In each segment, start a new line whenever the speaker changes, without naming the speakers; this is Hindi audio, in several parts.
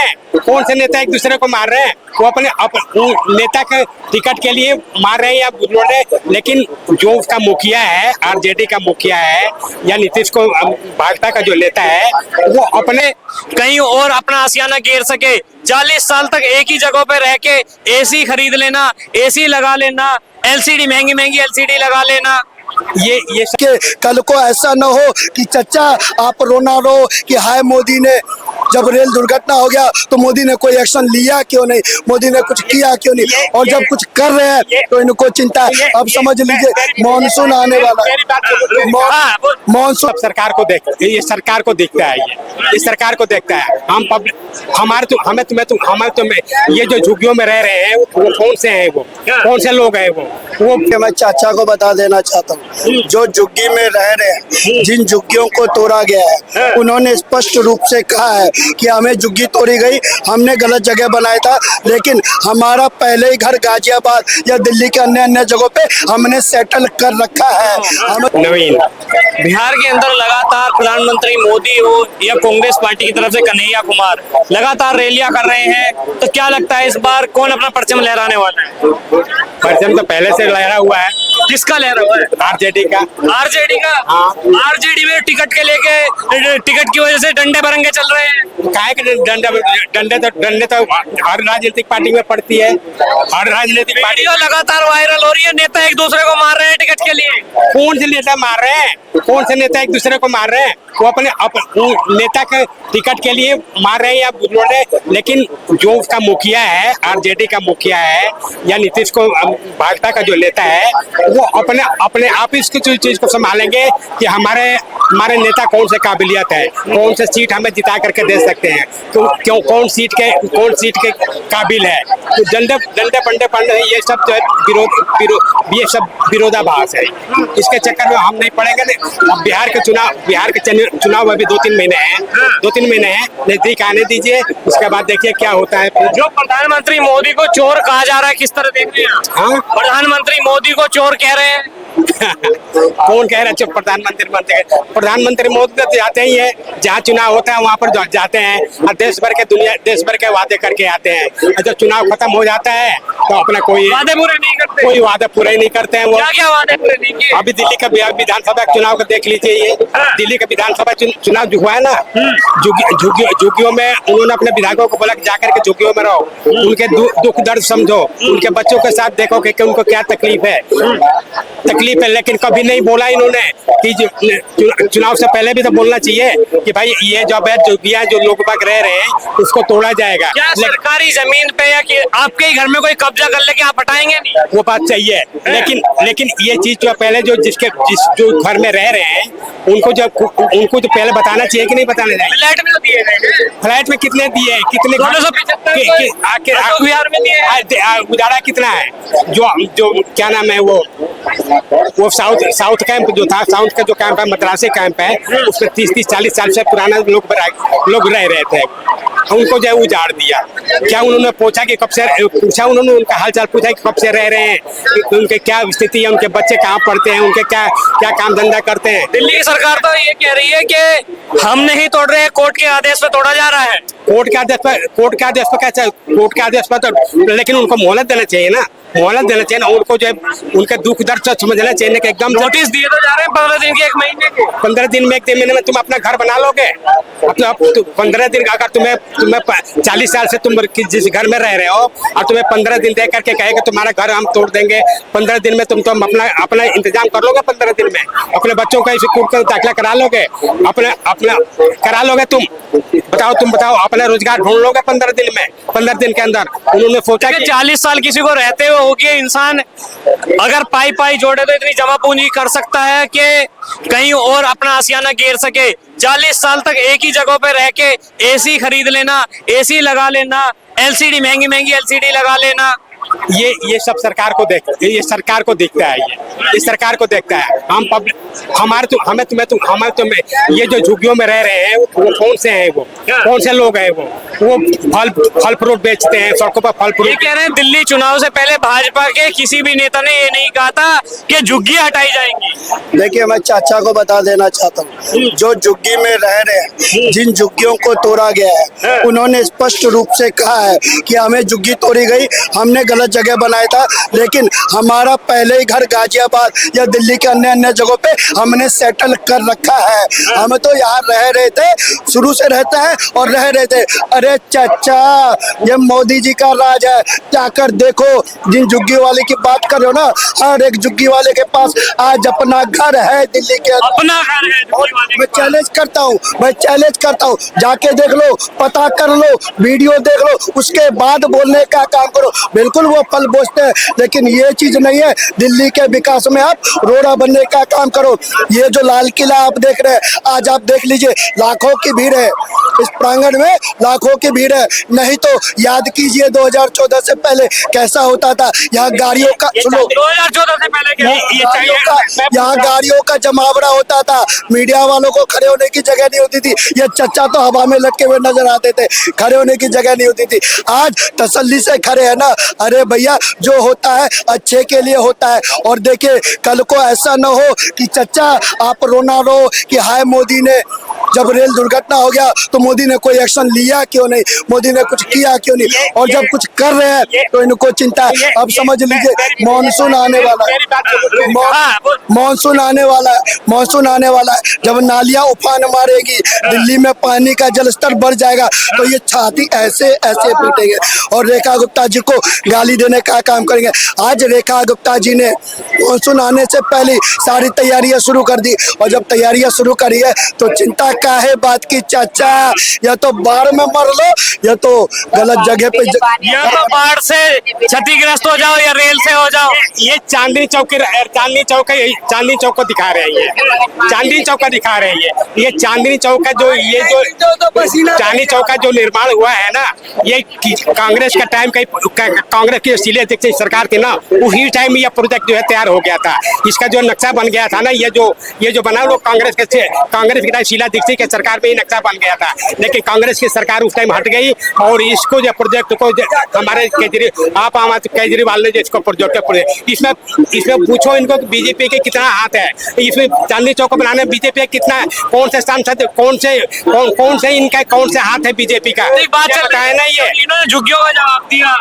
हैं। कौन से नेता एक दूसरे को मार रहे हैं? वो अपने नेता के टिकट के लिए मार रहे हैं या बोल रहे हैं, लेकिन जो उसका मुखिया है, आरजेडी का मुखिया है या नीतीश को भाजपा का जो नेता है, वो अपने
कहीं और अपना आशियाना घेर सके। 40 साल तक एक ही जगह पे रह के एसी खरीद लेना, एसी लगा लेना, एलसीडी महंगी महंगी एलसीडी लगा लेना,
ये सब
कि कल को ऐसा न हो कि चचा आप रोना रो कि हाय मोदी ने जब रेल दुर्घटना हो गया तो मोदी ने कोई एक्शन लिया क्यों नहीं, मोदी ने कुछ किया क्यों नहीं, और जब कुछ कर रहे हैं तो इनको चिंता है। अब समझ लीजिए मानसून आने वाला है, मानसून
सरकार को ये सरकार को दिखता है, ये सरकार को देखता है। हम हमारे तो हमें तुम्हें ये जो झुग्गियों में रह रहे हैं वो कौन से हैं, वो कौन से लोग हैं, वो
मैं चाचा को बता देना चाहता हूँ, जो झुग्गी में रह रहे हैं, जिन झुग्गियों को तोड़ा गया है, उन्होंने स्पष्ट रूप से कहा है कि हमें झुग्गी तोड़ी गई, हमने गलत जगह बनाया था, लेकिन हमारा पहले ही घर गाजियाबाद या दिल्ली के अन्य अन्य जगहों पे हमने सेटल कर रखा है।
नवीन,
बिहार के अंदर लगातार प्रधानमंत्री मोदी हो या कांग्रेस पार्टी की तरफ से कन्हैया कुमार लगातार रैलियां कर रहे हैं, तो क्या लगता है इस बार कौन अपना परचम लहराने वाला है?
परचम तो पहले से लहरा हुआ है।
किसका लहरा हुआ है?
आरजेडी का।
आरजेडी का?
हाँ।
आरजेडी में टिकट के लेके टिकट की वजह से डंडे बरंगे चल रहे हैं।
काहे के डंडे तो हर राजनीतिक पार्टी में पड़ती है, हर राजनीतिक पार्टी।
वीडियो लगातार वायरल हो रही है, नेता एक दूसरे को मार रहे हैं टिकट के लिए।
कौन से नेता मार रहे हैं? कौन से नेता एक दूसरे को मार रहे हैं? वो अपने नेता के टिकट के लिए मार रहे हैं या बोल रहे हैं, लेकिन जो उसका मुखिया है, आरजेडी का मुखिया है या नीतीश को भाजपा का जो नेता है, वो अपने आप इस चीज को संभालेंगे कि हमारे नेता कौन से काबिलियत है, कौन से सीट हमें जिता करके दे सकते हैं, तो क्यों कौन सीट के काबिल है। तो डंडे पंडे ये सब जो ये सब विरोधाभास है। इसके चक्कर में हम नहीं पड़ेंगे। अब बिहार के चुनाव अभी 2-3 महीने हैं, 2-3 महीने हैं, नजदीक आने दीजिए, उसके बाद देखिए क्या होता है।
जो प्रधानमंत्री मोदी को चोर कहा जा रहा है, किस तरह देख रहे हैं?
हाँ,
प्रधानमंत्री मोदी को चोर कह रहे हैं।
कौन कह रहा है प्रधानमंत्री मोदी तो जाते ही है, जहाँ चुनाव होता है वहाँ पर जाते हैं और देश भर के वादे करके आते हैं, और जब चुनाव खत्म हो जाता है तो अपना कोई वादे पूरे नहीं करते हैं। वो
क्या वादे पूरे नहीं किए?
अभी दिल्ली का विधानसभा चुनाव का देख लीजिए, ये दिल्ली का विधानसभा चुनाव जो हुआ है ना, झुग्गियों में उन्होंने अपने विधायकों को बोला जाकर के झुग्गियों में रहो, उनके दुख दर्द समझो, उनके बच्चों के साथ देखो कि उनको क्या तकलीफ है, लेकिन कभी नहीं बोला इन्होंने कि चुनाव से पहले भी तो बोलना चाहिए कि भाई ये जो अवैध जो लोग बाग रह रहे हैं उसको तोड़ा जाएगा।
क्या सरकारी जमीन पे या कि आपके ही घर में कोई कब्जा कर लेके आप हटाएंगे नहीं?
वो बात चाहिए, लेकिन ये चीज जो पहले जो घर में रह रहे हैं उनको जो पहले बताना चाहिए कि नहीं बताना चाहिए।
फ्लैट में तो दिए गए,
फ्लैट में कितने दिए, कितने
275 बिहार में दिए।
उजाड़ा कितना है? जो क्या नाम है वो साउथ कैंप जो था, साउथ का जो कैंप है, मद्रासी कैंप है, उसमें 30-40 साल से पुराना लोग रह रहे थे, उनको जो है उजाड़ दिया। क्या उन्होंने पूछा उन्होंने उनका हालचाल पूछा कि कब से रह रहे हैं, उनके क्या स्थिति है, उनके बच्चे कहाँ पढ़ते हैं, उनके क्या काम धंधा करते हैं।
दिल्ली की सरकार तो ये कह रही है कि हम नहीं तोड़ रहे हैं, कोर्ट के आदेश पे तोड़ा जा रहा है।
कोर्ट के आदेश पर कैसे? कोर्ट के आदेश पर तो, लेकिन उनको मोहलत देना चाहिए ना, उनको जो है उनके दुख दर्द समझना चाहिए कि एकदम
नोटिस दिए तो जा रहे हैं 15 दिन के, 1 महीने के।
15 दिन में 1 महीने में तुम अपना घर बना लोगे? 15 दिन अगर तुम्हें 40 साल से तुम जिस घर में रह रहे हो और तुम्हें 15 दिन दे करके कहेगा तुम्हारा घर हम तोड़ देंगे, 15 दिन में तुम अपना इंतजाम कर लोगे? 15 दिन में अपने बच्चों का स्कूल का दाखिला करा लोगे? अपना करा लोगे? तुम बताओ अपना रोजगार ढूंढ लोगे 15 दिन में? 15 दिन के अंदर उन्होंने सोचा कि
40 साल किसी को रहते हुए हो गया, इंसान अगर पाई जोड़े तो इतनी जमा पूंजी कर सकता है कि कहीं और अपना आशियाना घेर सके। 40 साल तक एक ही जगह पे रह के एसी खरीद लेना, एसी लगा लेना, एलसीडी महंगी महंगी एलसीडी लगा लेना,
ये सब सरकार को ये सरकार को दिखता है। ये सरकार को देखता है। हम पब्लिक हमारे तुम्हें ये जो झुग्गियों में रह रहे हैं वो कौन से हैं, वो कौन से लोग हैं, वो फल फ्रूट बेचते हैं सड़कों पर, फल
ये
फ्रूट।
कह रहे हैं दिल्ली चुनाव से पहले भाजपा के किसी भी नेता ने ये नहीं कहा था कि झुग्गी हटाई जाएंगी।
देखिए, मैं चाचा को बता देना चाहता हूँ, जो झुग्गी में रह रहे हैं, जिन झुग्गियों को तोड़ा गया है, उन्होंने स्पष्ट रूप से कहा है कि हमें झुग्गी तोड़ी गई, हमने गलत जगह बनाया था, लेकिन हमारा पहले ही घर गाजियाबाद या दिल्ली के अन्य जगहों पे हमने सेटल कर रखा है। हम तो यहाँ रह रहे थे, शुरू से रहते हैं और रह रहे थे। अरे चाचा, ये मोदी जी का राज है, जाकर देखो। जिन झुग्गी वाले की बात कर रहे हो ना, हर एक झुग्गी वाले के पास आज अपना घर है दिल्ली के अंदर।
अपना घर है झुग्गी वाले
मैं
के पास।
चैलेंज करता हूँ, जाके देख लो, पता कर लो, वीडियो देख लो, उसके बाद बोलने का काम करो। बिल्कुल वो फल बेचते हैं, लेकिन ये चीज नहीं है। दिल्ली के विकास में आप रोड़ा बनने का काम करो। ये जो लाल किला आप देख रहे हैं, आज आप देख लीजिए, लाखों की भीड़ है इस प्रांगण में, लाखों की भीड़ है। नहीं तो याद कीजिए 2014 से पहले कैसा होता था। यहाँ गाड़ियों का, सुनो,
2014 से पहले क्या?
यहाँ गाड़ियों का जमावड़ा होता था, मीडिया वालों को खड़े होने की जगह नहीं होती थी। ये चच्चा तो हवा में लटके हुए नजर आते थे, खड़े होने की जगह नहीं होती थी। आज तसल्ली से खड़े हैं ना। अरे भैया, जो होता है अच्छे के लिए होता है। और देखिए, कल को ऐसा ना हो कि चच्चा आप रोना रो कि हाय मोदी ने, जब रेल दुर्घटना हो गया तो मोदी ने कोई एक्शन लिया क्यों नहीं, मोदी ने कुछ किया क्यों नहीं, और जब कुछ कर रहे हैं तो इनको चिंता है। अब समझ लीजिए, मानसून आने वाला है, मानसून आने वाला है, मानसून आने वाला है। जब नालियां उफान मारेगी, दिल्ली में पानी का जल स्तर बढ़ जाएगा, तो ये छाती ऐसे ऐसे पीटेंगे और रेखा गुप्ता जी को गाली देने का काम करेंगे। आज रेखा गुप्ता जी ने मानसून आने से पहले सारी तैयारियां शुरू कर दी, और जब तैयारियां शुरू करी है तो चिंता का है बात की चाचा। या तो बाढ़ में मर लो, या तो गलत जगह पे
या तो बाढ़ से क्षतिग्रस्त हो जाओ या रेल से हो जाओ।
ये चांदनी चौक को दिखा रहे हैं। ये चांदनी चौक का दिखा रहे हैं। ये चांदनी चौक का चांदनी चौक का जो निर्माण हुआ है ना, ये कांग्रेस का टाइम कांग्रेस की शीला दीक्षित सरकार थी ना, उसी टाइम में यह प्रोजेक्ट जो है तैयार हो गया था। इसका जो नक्शा बन गया था ना, ये जो बना वो कांग्रेस के टाइम शीला दीक्षित के सरकार में ही नक्शा बन गया था। लेकिन कांग्रेस की सरकार उस टाइम हट गई, और इसको जो प्रोजेक्ट को हमारे केजरीवाल ने जो इसको प्रोजेक्ट, इसमें पूछो इनको बीजेपी के कितना हाथ है इसमें। चांदनी चौक को बनाने में बीजेपी का कितना, कौन से सांसद, कौन से हाथ है बीजेपी का,
बात चल है ना। ये इन्होंने झुग्गियों का जवाब दिया,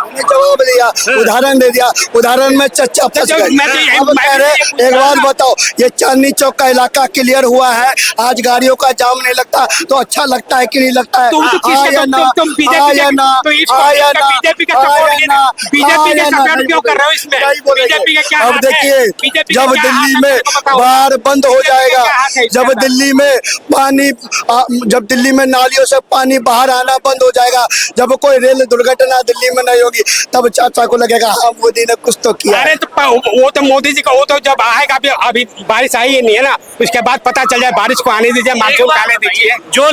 उदाहरण दे दिया। उदाहरण में चच्चा फंस गए। अब कह रहे, एक बात बताओ, ये चांदनी चौक का इलाका क्लियर हुआ है, आज गाड़ियों का जाम नहीं लगता, तो अच्छा लगता है कि नहीं लगता है? अब देखिए, जब दिल्ली में बाढ़ बंद हो जाएगा, जब दिल्ली में पानी, जब दिल्ली में नालियों से पानी बाहर आना बंद हो जाएगा, जब कोई रेल दुर्घटना दिल्ली में नहीं होगी, तब चाचा को लगेगा हाँ मोदी ने कुछ तो किया।
अरे तो वो तो मोदी जी का, वो तो जब आएगा, अभी बारिश आई ही नहीं है ना, उसके बाद पता चल जाए। बारिश को आने दीजिए, मानसून को आने दीजिए।
जो